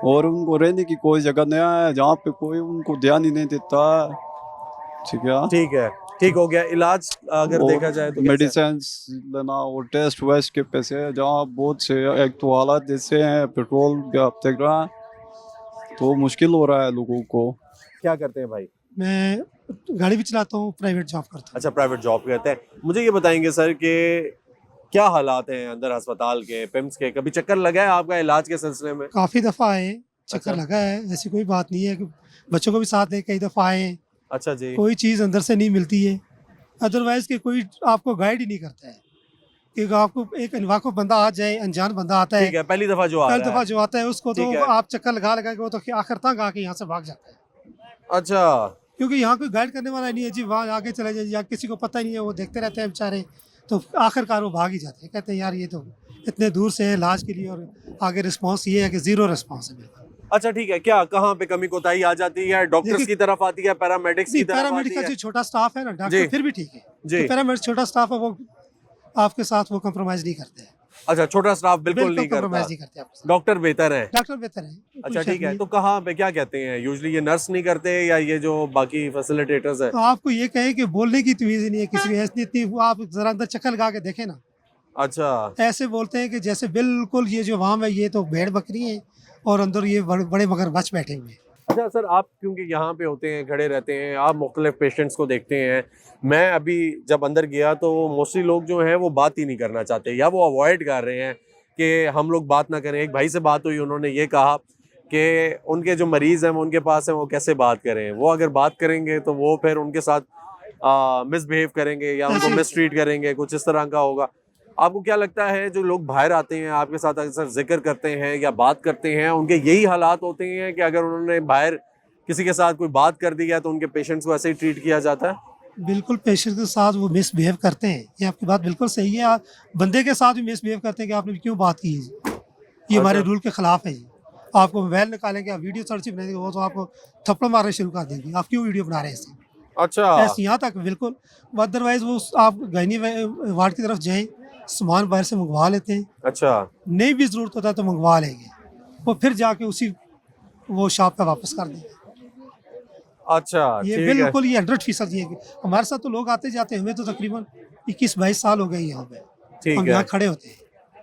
और उनको रहने की कोई जगह नहीं है, जहाँ पे कोई उनको ध्यान ही नहीं देता। ठीक है। ठीक है। ठीक हो गया। इलाज अगर देखा जाए तो मेडिसिन लेना और टेस्ट वेस्ट के पैसे, जहाँ बहुत से एक तो हालात जैसे हैं, पेट्रोल भी आप देख रहे हैं, तो मुश्किल हो रहा है लोगों को। क्या करते हैं भाई? मैं गाड़ी भी चलाता हूँ, प्राइवेट जॉब करता हूँ। अच्छा, प्राइवेट जॉब करते हैं। मुझे ये बताएंगे सर कि क्या हालात हैं अंदर अस्पताल के, पिम्स के? कभी चक्कर लगा है आपका इलाज के सिलसिले में? काफ़ी दफ़ा आए, चक्कर अच्छा। लगा है, ऐसी कोई बात नहीं है कि बच्चों को भी साथ ले कई दफ़ा आए। अच्छा जी। कोई चीज़ अंदर से नहीं मिलती है, अदरवाइज़ के कोई आपको गाइड ही नहीं करता है कि आपको एक अनवाक़िफ़ बंदा आ जाए, अनजान बंदा आता है। ठीक है। पहली दफ़ा जो आता है उसको तो आप चक्कर लगा के वो तो आखिर तक आके यहाँ से भाग जाता है। अच्छा। क्योंकि यहाँ कोई गाइड करने वाला नहीं है जी, वहाँ आगे चले जाए या किसी को पता ही नहीं है, वो देखते रहते हैं बेचारे, तो आखिरकार वो भाग ही जाते हैं। कहते हैं यार ये तो इतने दूर से है इलाज के लिए और आगे रिस्पांस ये है कि ज़ीरो रिस्पांस है बिल्कुल। अच्छा, ठीक है। क्या कहाँ पे कमी कोताही आ जाती है? डॉक्टर्स की तरफ आती है, पैरामेडिक्स की तरफ आती पैरामेडिकल है? जो छोटा स्टाफ है ना, डॉक्टर फिर भी ठीक है जी। पैरामेडिकल छोटा स्टाफ है, वो आपके साथ वो कंप्रोमाइज़ नहीं करते हैं। अच्छा, छोटा स्टाफ बिल्कुल नहीं कंप्रोमाइज़ करता। नहीं करते आपके साथ। डॉक्टर बेहतर है? डॉक्टर बेहतर है। अच्छा, ठीक है। तो कहाँ पे क्या कहते हैं यूजुअली, ये नर्स नहीं करते या ये जो बाकी फैसिलिटेटर्स हैं? तो आपको ये कहें कि बोलने की तमीज़ ही नहीं है किसी भी, ऐसी इतनी आप जरा अंदर चक्कर लगा के देखें ना। अच्छा। ऐसे बोलते हैं कि जैसे बिल्कुल ये जो वाम है ये तो भेड़ बकरी है और अंदर ये बड़े मगरमच्छ बैठे हुए हैं। अच्छा सर, आप क्योंकि यहाँ पे होते हैं, खड़े रहते हैं, आप मुख्तलिफ पेशेंट्स को देखते हैं। मैं अभी जब अंदर गया तो मोस्टली लोग जो हैं वो बात ही नहीं करना चाहते या वो अवॉइड कर रहे हैं कि हम लोग बात ना करें। एक भाई से बात हुई, उन्होंने ये कहा कि उनके जो मरीज़ हैं वो उनके पास हैं, वो कैसे बात करें, वो अगर बात करेंगे तो वो फिर उनके साथ मिसबिहेव करेंगे या उनको मिसट्रीट करेंगे, कुछ इस तरह का होगा। आपको क्या लगता है जो लोग बाहर आते हैं आपके साथ अक्सर जिक्र करते हैं या बात करते हैं, उनके यही हालात होते हैं कि अगर उन्होंने बाहर किसी के साथ कोई बात कर दी है तो उनके पेशेंट्स को ऐसे ही ट्रीट किया जाता है? बिल्कुल, पेशेंट के साथ वो मिसबिहेव करते हैं, ये आपकी बात बिल्कुल सही है। आप बंदे के साथ भी मिसबिहेव करते हैं कि आपने क्यों बात की है, ये हमारे रूल के खिलाफ है। आपको मोबाइल निकालेंगे, आप वीडियो सर्च बनाएंगे, वो तो आपको थप्पड़ मारने शुरू कर देंगे, आप क्यों वीडियो बना रहे हैं इससे। अच्छा। ऐसे यहाँ तक बिल्कुल। अदरवाइज वो आप गायनी वार्ड की तरफ जाएँ, सामान बाहर से मंगवा लेते हैं। अच्छा। नहीं भी ज़रूरत होता है तो मंगवा लेंगे, वो फिर जाके उसी वो शॉप पे वापस कर देंगे। अच्छा, ये ठीक बिल्कुल है। ये 100% ये हमारे साथ तो लोग आते जाते हैं, हमें तो तकरीबन 21-22 साल हो गए यहाँ पे, ठीक हम है। यहाँ खड़े होते हैं।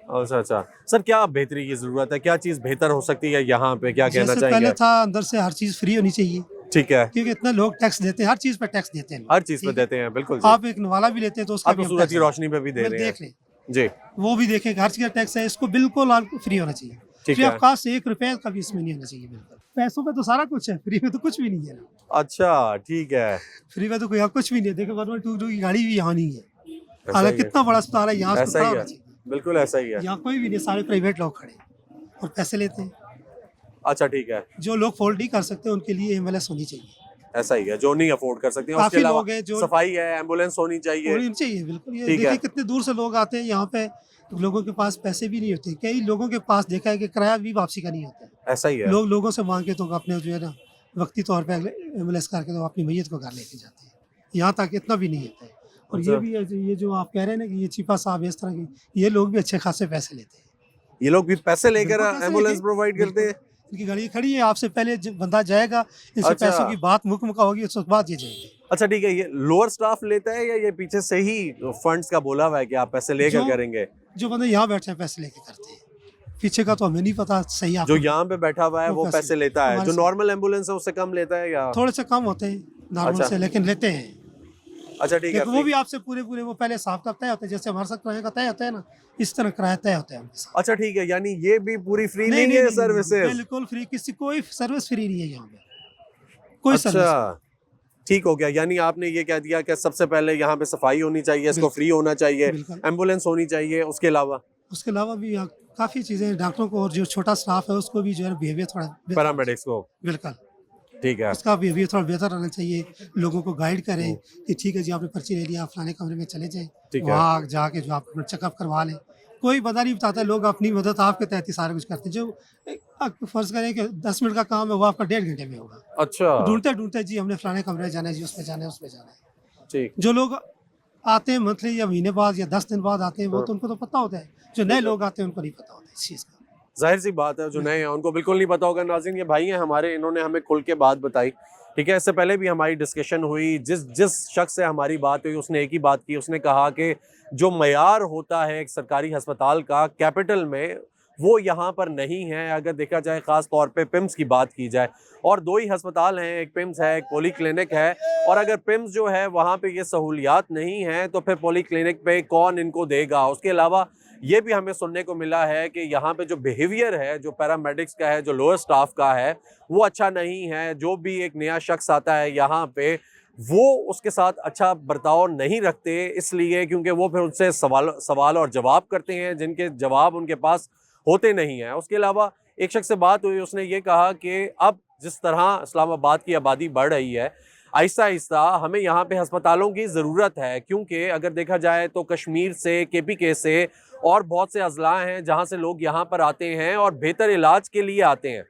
अच्छा अच्छा सर, क्या बेहतरी की जरूरत है, क्या चीज़ बेहतर हो सकती है यहाँ पे, क्या कहना जैसे चाहेंगे? पहले था अंदर से हर चीज़ फ्री होनी चाहिए, ठीक है, क्योंकि इतना लोग टैक्स देते हैं, हर चीज़ पे टैक्स देते हैं लोग, हर चीज़ पे ठीक है? देते हैं, बिल्कुल जी। आप एक नवाला भी लेते हैं तो उसका आप भी तो हम सूरज टैक्स की रोशनी पे भी दे रहे हैं देख लें, जी, वो भी देखें कि हर चीज़ का टैक्स है, इसको बिल्कुल आपको फ्री होना चाहिए, ठीक फ्री है। ऑफ कास्ट 1 रुपए का भी इसमें नहीं होना चाहिए बिल्कुल। पैसों पे तो सारा कुछ है, फ्री में तो कुछ भी नहीं है, अच्छा ठीक है, फ्री में तो कोई कुछ भी नहीं है। देखो 112 की गाड़ी भी यहाँ नहीं है, ऐसा अगर ही है। कितना बड़ा अस्पताल है यहाँ से ऐसा खड़ा ही होना है, चाहिए, बिल्कुल ऐसा ही है। यहाँ कोई भी नहीं, सारे प्राइवेट लोग खड़े हैं और पैसे लेते हैं। अच्छा ठीक है, जो लोग फोल्ड नहीं कर सकते उनके लिए एम्बुलेंस होनी चाहिए, ऐसा ही है, जो नहीं अफोर्ड कर सकते हैं, उसके काफी अलावा लोग हैं जो सफाई है, एम्बुलेंस होनी चाहिए। होनी चाहिए बिल्कुल। ये ठीक है। देखिए कितने दूर से लोग आते हैं यहाँ पे, लोगों के पास पैसे भी नहीं होते, कई लोगों के पास देखा है कि किराया भी वापसी का नहीं होता है, ऐसा ही है, लोग लोगों से मांग के तो अपने जो है ना वक्ती तौर पे एम्बुलेंस करके तो अपनी मैयत को घर लेके जाते हैं, यहाँ तक इतना भी नहीं होता है। और अच्छा। ये भी है, ये जो आप कह रहे हैं ना कि ये चिपा साहब इस तरह की, ये लोग भी अच्छे खासे पैसे लेते हैं, ये लोग भी पैसे लेकर बिल्कुल पैसे एम्बुलेंस लेके- प्रोवाइड करते हैं। इनकी गाड़ी खड़ी है, आपसे पहले बंदा जाएगा, इनसे अच्छा। पैसों की बात मुकमुका होगी, उसके बाद ये जाएंगे। अच्छा ठीक है, ये लोअर स्टाफ लेता है या ये पीछे से ही फंड्स का बोला हुआ है कि आप पैसे लेकर जो- करेंगे? जो बंदे यहाँ बैठे हैं पैसे लेके करते हैं, पीछे का तो हमें नहीं पता सही। आप जो यहाँ पे बैठा हुआ है वो पैसे लेता है, हमारे जो से- नॉर्मल एम्बुलेंस है उससे कम लेता है या? थोड़े से कम होते हैं नॉर्मल अच्छा। से, लेकिन लेते हैं। अच्छा ठीक है, लेकिन वो भी आपसे पूरे वो पहले साफ का तय होता है, जैसे हमारे साथ किराए का तय होता है ना, इस तरह किराया तय होता है उनके साथ। अच्छा ठीक है, यानी ये भी पूरी फ्री नहीं है सर्विसेज? बिल्कुल फ्री, किसी कोई सर्विस फ्री नहीं है यहाँ पे, कोई सर्विस। अच्छा ठीक हो गया, यानी आपने ये कह दिया कि सबसे पहले यहाँ पे सफाई होनी चाहिए, इसको फ्री होना चाहिए, बिल्कुल। एम्बुलेंस होनी चाहिए, उसके अलावा उसके अलावा भी यहाँ काफ़ी चीज़ें, डॉक्टरों को और जो छोटा स्टाफ है उसको भी जो है बिहेवियर थोड़ा पैरामेडिक्स को, बिल्कुल ठीक है, उसका बिहेवियर थोड़ा बेहतर रहना चाहिए, लोगों को गाइड करें कि ठीक है जी आपने पर्ची ले लिया, आप फलाने कमरे में चले जाएं, ठीक है। वहाँ जाके जो आप अपना चेकअप करवा लें। कोई बता नहीं बताता, लोग अपनी मदद आपके तहत ही सारा कुछ करते हैं। जो आप फर्ज करें कि 10 मिनट का काम है वो आपका 1.5 घंटे में होगा, अच्छा ढूंढते ढूंढते जी हमने फलाने कमरे में जाना है जी, उसमें जाना है, उसमें जाना है। ठीक, जो लोग आते हैं मंथली या महीने बाद या 10 दिन बाद आते हैं वो तो उनको तो पता होता है, जो नए लोग आते हैं उनको नहीं पता होता इस चीज़ का। जाहिर सी बात है, जो नए हैं उनको बिल्कुल नहीं पता होगा। नाज़रीन, ये भाई हैं हमारे, इन्होंने हमें खुल के बात बताई, ठीक है। इससे पहले भी हमारी डिस्कशन हुई, जिस शख्स से हमारी बात हुई उसने एक ही बात की, उसने कहा कि जो मयार होता है एक सरकारी अस्पताल का कैपिटल में, वो यहाँ पर नहीं है। अगर देखा जाए ख़ास तौर पे पिम्स की बात की जाए, और 2 ही अस्पताल हैं, एक पिम्स है, एक पॉली क्लिनिक है, और अगर पिम्स जो है वहाँ पे ये सहूलियात नहीं हैं तो फिर पॉली क्लिनिक पे कौन इनको देगा। उसके अलावा ये भी हमें सुनने को मिला है कि यहाँ पे जो बिहेवियर है, जो पैरामेडिक्स का है, जो लोअर स्टाफ का है, वो अच्छा नहीं है। जो भी एक नया शख्स आता है यहाँ पे, वो उसके साथ अच्छा बर्ताव नहीं रखते, इसलिए क्योंकि वो फिर उनसे सवाल और जवाब करते हैं जिनके जवाब उनके पास होते नहीं हैं। उसके अलावा एक शख्स से बात हुई, उसने ये कहा कि अब जिस तरह इस्लामाबाद की आबादी बढ़ रही है, आहिस्ता आहिस्ता हमें यहाँ पे अस्पतालों की ज़रूरत है, क्योंकि अगर देखा जाए तो कश्मीर से, KPK से और बहुत से अजला हैं जहाँ से लोग यहाँ पर आते हैं और बेहतर इलाज के लिए आते हैं।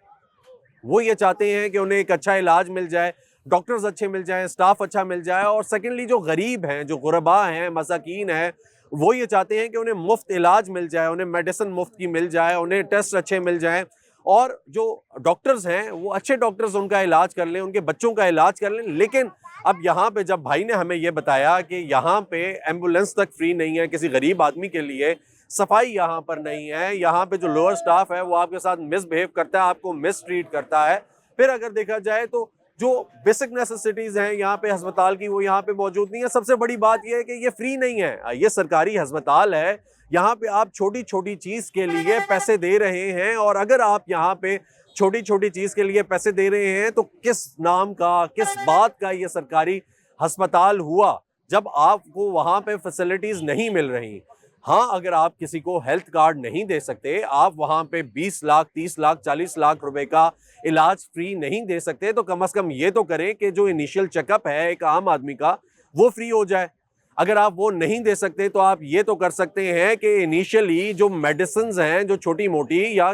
वो ये चाहते हैं कि उन्हें एक अच्छा इलाज मिल जाए, डॉक्टर्स अच्छे मिल जाएं, स्टाफ अच्छा मिल जाए, और सेकेंडली जो गरीब हैं, जो गुरबा हैं, मसाकीन हैं, वो ये चाहते हैं कि उन्हें मुफ्त इलाज मिल जाए, उन्हें मेडिसिन मुफ्त की मिल जाए, उन्हें टेस्ट अच्छे मिल जाएं, और जो डॉक्टर्स हैं वो अच्छे डॉक्टर्स उनका इलाज कर लें, उनके बच्चों का इलाज कर लें। लेकिन अब यहाँ पे जब भाई ने हमें ये बताया कि यहाँ पे एम्बुलेंस तक फ्री नहीं है किसी गरीब आदमी के लिए, सफाई यहाँ पर नहीं है, यहाँ पे जो लोअर स्टाफ है वो आपके साथ मिसबिहेव करता है, आपको मिस ट्रीट करता है, फिर अगर देखा जाए तो जो बेसिक नेसेसिटीज़ हैं यहाँ पे अस्पताल की, वो यहाँ पे मौजूद नहीं है। सबसे बड़ी बात यह है कि ये फ्री नहीं है, ये सरकारी अस्पताल है, यहाँ पे आप छोटी छोटी चीज़ के लिए पैसे दे रहे हैं, और अगर आप यहाँ पे छोटी छोटी चीज़ के लिए पैसे दे रहे हैं तो किस नाम का, किस बात का ये सरकारी अस्पताल हुआ जब आपको वहाँ पे फैसिलिटीज़ नहीं मिल रही। हाँ, अगर आप किसी को हेल्थ कार्ड नहीं दे सकते, आप वहाँ पे 20 लाख, 30 लाख, 40 लाख रुपए का इलाज फ्री नहीं दे सकते, तो कम से कम ये तो करें कि जो इनिशियल चेकअप है एक आम आदमी का, वो फ्री हो जाए। अगर आप वो नहीं दे सकते तो आप ये तो कर सकते हैं कि इनिशियली जो मेडिसिन हैं, जो छोटी मोटी, या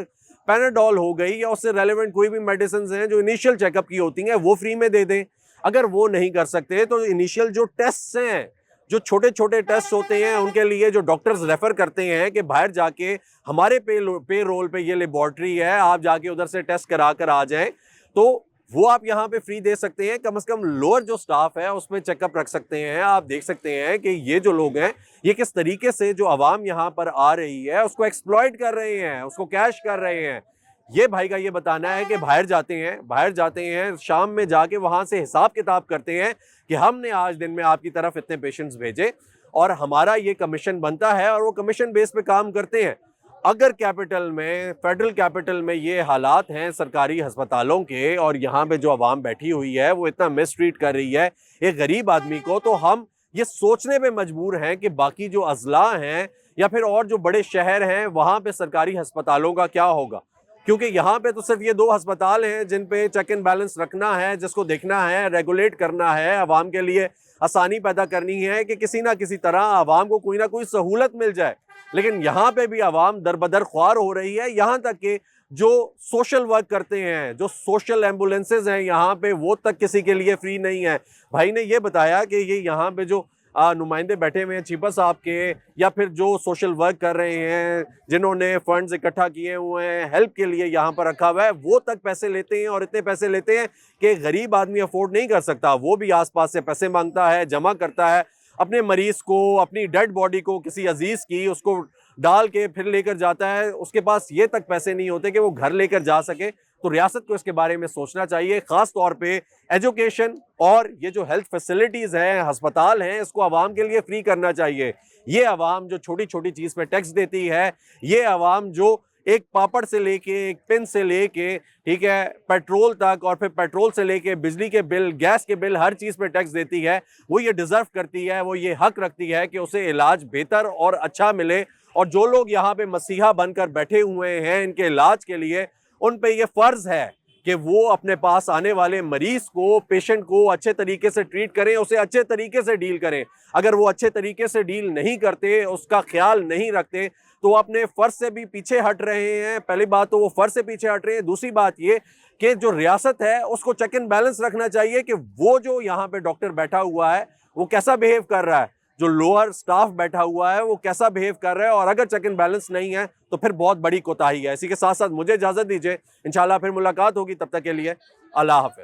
पैनाडोल हो गई या उससे रेलेवेंट कोई भी मेडिसिन हैं जो इनिशियल चेकअप की होती हैं, वो फ्री में दे दें। अगर वो नहीं कर सकते तो इनिशियल जो टेस्ट हैं, जो छोटे छोटे टेस्ट होते हैं, उनके लिए जो डॉक्टर्स रेफर करते हैं कि बाहर जाके हमारे पे रोल पे ये लेबॉर्ट्री है, आप जाके उधर से टेस्ट करा कर आ जाएं, तो वो आप यहाँ पे फ्री दे सकते हैं। कम से कम लोअर जो स्टाफ है उसमें चेकअप रख सकते हैं। आप देख सकते हैं कि ये जो लोग हैं ये किस तरीके से जो आवाम यहाँ पर आ रही है उसको एक्सप्लॉइट कर रहे हैं, उसको कैश कर रहे हैं। ये भाई का ये बताना है कि बाहर जाते हैं शाम में जाके वहाँ से हिसाब किताब करते हैं कि हमने आज दिन में आपकी तरफ इतने पेशेंट्स भेजे और हमारा ये कमीशन बनता है, और वो कमीशन बेस पे काम करते हैं। अगर कैपिटल में, फेडरल कैपिटल में ये हालात हैं सरकारी अस्पतालों के, और यहाँ पे जो आवाम बैठी हुई है वो इतना मिसट्रीट कर रही है एक गरीब आदमी को, तो हम ये सोचने पे मजबूर हैं कि बाकी जो अजला हैं या फिर और जो बड़े शहर हैं वहाँ पे सरकारी अस्पतालों का क्या होगा। क्योंकि यहाँ पे तो सिर्फ ये 2 अस्पताल हैं जिन पे चेक एंड बैलेंस रखना है, जिसको देखना है, रेगुलेट करना है, आवाम के लिए आसानी पैदा करनी है कि किसी ना किसी तरह आवाम को कोई ना कोई सहूलत मिल जाए। लेकिन यहाँ पे भी आवाम दरबदर ख्वार हो रही है। यहाँ तक कि जो सोशल वर्क करते हैं, जो सोशल एम्बुलेंसेज हैं यहाँ पे, वो तक किसी के लिए फ्री नहीं है। भाई ने ये बताया कि ये यहाँ पे जो नुमाइंदे बैठे हुए हैं चीपा साहब के, या फिर जो सोशल वर्क कर रहे हैं, जिन्होंने फंड्स इकट्ठा किए हुए हैं, हेल्प के लिए यहाँ पर रखा हुआ है, वो तक पैसे लेते हैं, और इतने पैसे लेते हैं कि गरीब आदमी अफोर्ड नहीं कर सकता। वो भी आसपास से पैसे मांगता है, जमा करता है, अपने मरीज को, अपनी डेड बॉडी को किसी अजीज की, उसको डाल के फिर लेकर जाता है। उसके पास ये तक पैसे नहीं होते कि वो घर लेकर जा सके। तो रियासत को इसके बारे में सोचना चाहिए, खास तौर पे एजुकेशन और ये जो हेल्थ फैसिलिटीज हैं, अस्पताल हैं, इसको आवाम के लिए फ्री करना चाहिए। ये आवाम जो छोटी छोटी चीज पे टैक्स देती है, ये आवाम जो एक पापड़ से लेके, एक पिन से लेके, ठीक है, पेट्रोल तक, और फिर पेट्रोल से लेके बिजली के बिल, गैस के बिल, हर चीज़ पे टैक्स देती है, वो ये डिज़र्व करती है, वो ये हक रखती है कि उसे इलाज बेहतर और अच्छा मिले। और जो लोग यहाँ पे मसीहा बनकर बैठे हुए हैं इनके इलाज के लिए, उन पे ये फ़र्ज़ है कि वो अपने पास आने वाले मरीज़ को, पेशेंट को अच्छे तरीके से ट्रीट करें, उसे अच्छे तरीके से डील करें। अगर वो अच्छे तरीके से डील नहीं करते, उसका ख्याल नहीं रखते, तो वो अपने फ़र्ज से भी पीछे हट रहे हैं। पहली बात तो वो फ़र्ज से पीछे हट रहे हैं। दूसरी बात ये कि जो रियासत है उसको चेक एंड बैलेंस रखना चाहिए कि वो जो यहाँ पे डॉक्टर बैठा हुआ है वो कैसा बिहेव कर रहा है, जो लोअर स्टाफ बैठा हुआ है वो कैसा बिहेव कर रहा है। और अगर चेक एंड बैलेंस नहीं है तो फिर बहुत बड़ी कोताही है। इसी के साथ साथ मुझे इजाज़त दीजिए, इंशाल्लाह फिर मुलाकात होगी। तब तक के लिए अल्लाह हाफ़िज़।